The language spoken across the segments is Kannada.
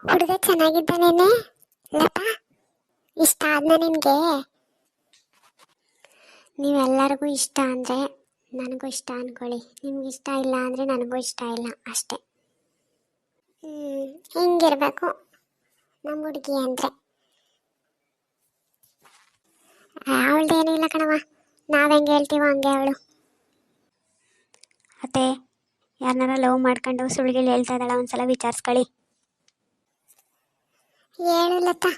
ಹುಡುಗ ಚೆನ್ನಾಗಿದ್ದಾನೇನೆ ಲತಾ? ಇಷ್ಟ ಆದ್ನ ನಿನ್ಗೆ? ನೀವೆಲ್ಲರಿಗೂ ಇಷ್ಟ ಅಂದರೆ ನನಗೂ ಇಷ್ಟ ಅಂದ್ಕೊಳ್ಳಿ, ನಿಮ್ಗೆ ಇಷ್ಟ ಇಲ್ಲ ಅಂದರೆ ನನಗೂ ಇಷ್ಟ ಇಲ್ಲ ಅಷ್ಟೆ. ಹಿಂಗಿರ್ಬೇಕು ನಮ್ಮ ಹುಡುಗಿ ಅಂದರೆ. ಅವಳದೇನೂ ಇಲ್ಲ ಕಣವ, ನಾವು ಹೆಂಗೆ ಹೇಳ್ತೀವೋ ಹಂಗೆ ಅವಳು. ಅತ್ತೆ, ಯಾರನ್ನಾರ ಲವ್ ಮಾಡ್ಕೊಂಡು ಸುಳ್ಳಿಗೆ ಹೇಳ್ತಾ ಇದ್ದಾಳ, ಒಂದ್ಸಲ ವಿಚಾರಿಸ್ಕೊಳ್ಳಿ. ಹೇಳು ಲತಾ,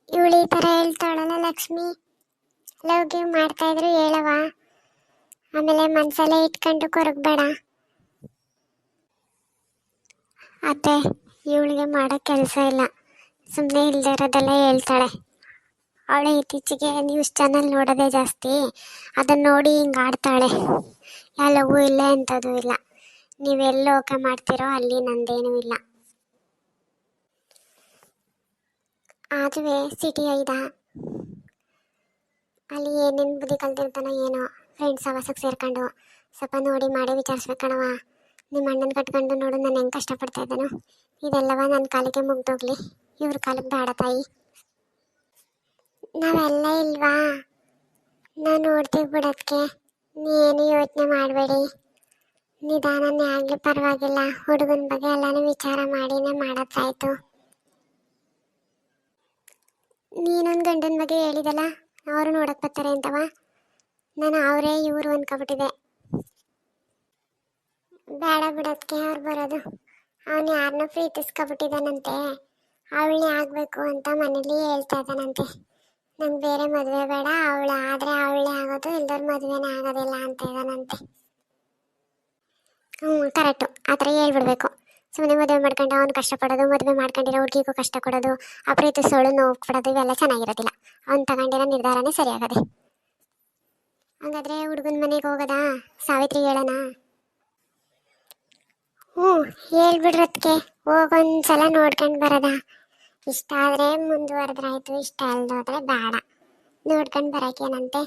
ಇವಳು ಈ ಥರ ಹೇಳ್ತಾಳಲ್ಲ ಲಕ್ಷ್ಮಿ, ಲವ್ ಗಿವ್ ಮಾಡ್ತಾ ಇದ್ರು ಹೇಳವ, ಆಮೇಲೆ ಮನಸಲ್ಲೇ ಇಟ್ಕೊಂಡು ಕೊರಗಬೇಡ. ಅತ್ತೆ, ಇವಳಿಗೆ ಮಾಡೋ ಕೆಲಸ ಇಲ್ಲ, ಸುಮ್ಮನೆ ಇಲ್ಲದೆ ಇರೋದೆಲ್ಲ ಹೇಳ್ತಾಳೆ. ಅವಳು ಇತ್ತೀಚೆಗೆ ನ್ಯೂಸ್ ಚಾನಲ್ ನೋಡೋದೇ ಜಾಸ್ತಿ, ಅದನ್ನು ನೋಡಿ ಹಿಂಗೆ ಆಡ್ತಾಳೆ. ಎಲ್ಲವೂ ಇಲ್ಲ ಎಂಥದ್ದು ಇಲ್ಲ, ನೀವೆಲ್ಲ ಓಕೆ ಮಾಡ್ತೀರೋ ಅಲ್ಲಿ ನಂದೇನೂ ಇಲ್ಲ. ಆದುವೆ ಸಿಟಿ ಐದ, ಅಲ್ಲಿ ಏನೇನು ಬುದ್ಧಿ ಕಲ್ತಿರ್ತಾನೋ ಏನೋ, ಫ್ರೆಂಡ್ಸ್ ಸವಾಸಕ್ಕೆ ಸೇರ್ಕೊಂಡು ಸ್ವಲ್ಪ ನೋಡಿ ಮಾಡಿ ವಿಚಾರಿಸ್ಬೇಕು ಕಣವ. ನಿಮ್ಮ ಅಣ್ಣನ ಕಟ್ಕೊಂಡು ನೋಡು ನಾನು ಹೆಂಗೆ ಕಷ್ಟಪಡ್ತಾ ಇದ್ದಾನೋ, ಇದೆಲ್ಲವ ನನ್ನ ಕಾಲಿಗೆ ಮುಗ್ದೋಗ್ಲಿ, ಇವ್ರ ಕಾಲಿಗೆ ಬೇಡ ತಾಯಿ. ನಾವೆಲ್ಲ ಇಲ್ವಾ, ನಾವು ನೋಡ್ತೀವಿ ಬಿಡೋದಕ್ಕೆ, ನೀನು ಯೋಚನೆ ಮಾಡಬೇಡಿ, ನಿಧಾನನೇ ಆಗಲಿ ಪರವಾಗಿಲ್ಲ, ಹುಡುಗನ ಬಗ್ಗೆ ಎಲ್ಲನೂ ವಿಚಾರ ಮಾಡಿನೇ ಮಾಡೋದಾಯ್ತು. ನೀನೊಂದು ಗಂಡನ ಬಗ್ಗೆ ಹೇಳಿದಲ್ಲ, ಅವರು ನೋಡಕ್ಕೆ ಬರ್ತಾರೆ ಅಂತವ, ನಾನು ಅವರೇ ಇವರು ಅಂದ್ಕೊಬಿಟ್ಟಿದೆ. ಬೇಡ ಬಿಡೋದಕ್ಕೆ ಅವ್ರು ಬರೋದು, ಅವನು ಯಾರನ್ನೂ ಪ್ರೀತಿಸ್ಕೊಬಿಟ್ಟಿದ್ದಾನಂತೆ, ಅವಳನ್ನೇ ಆಗಬೇಕು ಅಂತ ಮನೇಲಿ ಹೇಳ್ತಾ ಇದ್ದಾನಂತೆ. ನಂಗೆ ಬೇರೆ ಮದುವೆ ಬೇಡ, ಅವಳು ಆದರೆ ಅವಳೇ ಆಗೋದು, ಇಲ್ದವ್ರ ಮದುವೆನೇ ಆಗೋದಿಲ್ಲ ಅಂತ ಇದ್ದಾನಂತೆ. ಕರೆಕ್ಟು, ಆ ಥರ ಹೇಳ್ಬಿಡ್ಬೇಕು. ಸುಮ್ಮನೆ ಮದುವೆ ಮಾಡ್ಕೊಂಡು ಅವ್ನು ಕಷ್ಟಪಡೋದು, ಮದುವೆ ಮಾಡ್ಕೊಂಡಿರೋ ಹುಡುಗಿಗೂ ಕಷ್ಟ ಕೊಡೋದು, ಆ ಪ್ರೀತಿಸೋಳು ನೋವು ಕೊಡೋದು, ಇವೆಲ್ಲ ಚೆನ್ನಾಗಿರೋದಿಲ್ಲ. ಅವ್ನು ತಗೊಂಡಿರೋ ನಿರ್ಧಾರನೇ ಸರಿಯಾಗದೆ. ಹಂಗಾದ್ರೆ ಹುಡುಗನ ಮನೆಗೆ ಹೋಗೋದಾ, ಸಾವಿತ್ರಿ ಹೇಳೋಣ? ಹೇಳ್ಬಿಡ್ರತ್ಗೆ, ಹೋಗೊಂದ್ಸಲ ನೋಡ್ಕೊಂಡು ಬರೋದಾ? ಇಷ್ಟ ಆದರೆ ಮುಂದುವರೆದ್ರಾಯ್ತು, ಇಷ್ಟ ಅಲ್ದೋದ್ರೆ ಬೇಡ, ನೋಡ್ಕೊಂಡು ಬರೋಕ್ಕೇನಂತೆ.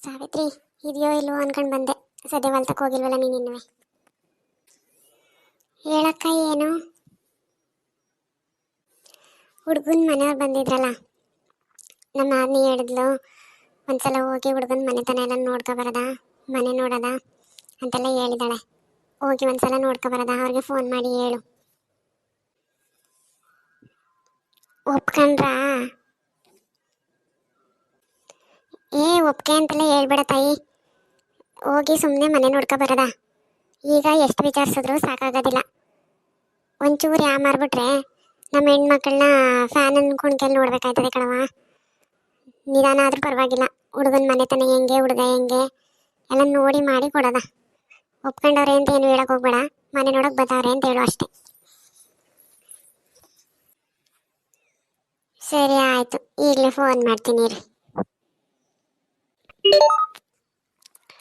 ಸಾವಿತ್ರಿ ಇದೆಯೋ ಇಲ್ವೋ ಅನ್ಕೊಂಡು ಬಂದೆ, ಸದ್ಯ ಹೊಲ್ತಕ್ಕೆ ಹೋಗಿಲ್ವಲ್ಲ ನೀನಿನ್ನುವೆ. ಹೇಳಕ್ಕ ಏನು? ಹುಡುಗನ ಮನೆಯವ್ರು ಬಂದಿದ್ರಲ್ಲ, ನಮ್ಮ ನಾದಿನಿ ಹೇಳಿದ್ಲು, ಒಂದ್ಸಲ ಹೋಗಿ ಹುಡುಗನ ಮನೆತನ ಎಲ್ಲ ನೋಡ್ಕೊ ಬರೋದಾ, ಮನೆ ನೋಡೋದ ಅಂತೆಲ್ಲ ಹೇಳಿದಾಳೆ. ಹೋಗಿ ಒಂದ್ಸಲ ನೋಡ್ಕೊ ಬರೋದಾ, ಅವ್ರಿಗೆ ಫೋನ್ ಮಾಡಿ ಹೇಳು. ಒಪ್ಕೊಂಡ್ರಾ? ಒಪ್ಕೆ ಅಂತೆಲ್ಲ ಹೇಳ್ಬೇಡ ತಾಯಿ, ಹೋಗಿ ಸುಮ್ಮನೆ ಮನೆ ನೋಡ್ಕೊ ಬರೋದಾ. ಈಗ ಎಷ್ಟು ವಿಚಾರಿಸಿದ್ರು ಸಾಕಾಗೋದಿಲ್ಲ. ಒಂಚೂರು ಮಾರ್ಬಿಟ್ರೆ ನಮ್ಮ ಹೆಣ್ಮಕ್ಳನ್ನ ಫ್ಯಾನನ್ನು ಕುಣ್ಕೆಲ್ಲಿ ನೋಡ್ಬೇಕಾಯ್ತದೆ ಕಣವ. ನಿಧಾನ ಆದ್ರೂ ಪರವಾಗಿಲ್ಲ, ಹುಡುಗನ ಮನೆತನ ಹೆಂಗೆ, ಹುಡುಗ ಹೆಂಗೆ ಎಲ್ಲ ನೋಡಿ ಮಾಡಿ ಕೊಡೋದ. ಒಪ್ಕೊಂಡವ್ರೆ ಅಂತ ಏನು ಹೇಳಕ್ಕೆ ಹೋಗ್ಬೇಡ, ಮನೆ ನೋಡೋಕೆ ಬರ್ತಾವ್ರೆ ಅಂತ ಹೇಳು ಅಷ್ಟೆ. ಸರಿ ಆಯಿತು, ಈಗಲೇ ಫೋನ್ ಮಾಡ್ತೀನಿ ರೀ.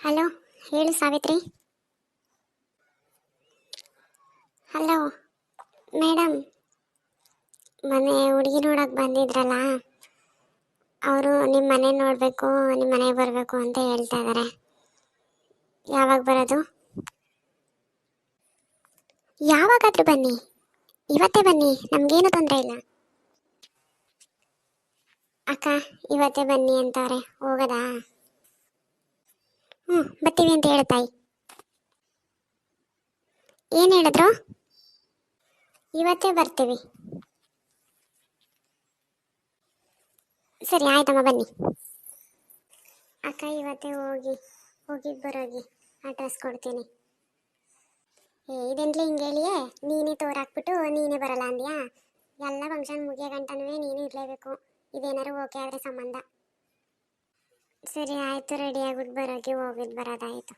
ಹಲೋ, ಹೇಳು ಸಾವಿತ್ರಿ. ಹಲೋ ಮೇಡಮ್, ಮನೆ ಹುಡುಗಿ ನೋಡೋಕೆ ಬಂದಿದ್ರಲ್ಲ, ಅವರು ನಿಮ್ಮ ಮನೆ ನೋಡಬೇಕು, ನಿಮ್ಮ ಮನೆಗೆ ಬರಬೇಕು ಅಂತ ಹೇಳ್ತಾ ಇದ್ದಾರೆ. ಯಾವಾಗ ಬರೋದು? ಯಾವಾಗಾದರೂ ಬನ್ನಿ, ಇವತ್ತೇ ಬನ್ನಿ, ನಮಗೇನು ತೊಂದರೆ ಇಲ್ಲ. ಅಕ್ಕ ಇವತ್ತೇ ಬನ್ನಿ ಅಂತಾರೆ, ಹೋಗೋದಾ? ಬರ್ತೀವಿ ಅಂತ ಹೇಳು ತಾಯಿ. ಏನು ಹೇಳಿದ್ರು? ಇವತ್ತೇ ಬರ್ತೀವಿ. ಸರಿ ಆಯ್ತಮ್ಮ ಬನ್ನಿ. ಅಕ್ಕ ಇವತ್ತೇ ಹೋಗಿ ಬರೋಗಿ, ಅಡ್ರೆಸ್ ಕೊಡ್ತೀನಿ. ಇದೆಂಟ್ಲಿ ಹಿಂಗೆ ಹೇಳಿಯೇ, ನೀನೇ ತೋರಾಕ್ಬಿಟ್ಟು ನೀನೇ ಬರಲ್ಲ ಅಂದ್ಯಾ? ಎಲ್ಲ ಫಂಕ್ಷನ್ ಮುಗಿಯೋ ಗಂಟನೂ ನೀನು ಇರಲೇಬೇಕು, ಇದೇನಾರು ಓಕೆ ಆದರೆ ಸಂಬಂಧ. ಸರಿ ಆಯಿತು, ರೆಡಿ ಆಗ್ಬಿಟ್ಟು ಬರೋಗಿ, ಹೋಗಿದ್ದು ಬರೋದಾಯಿತು.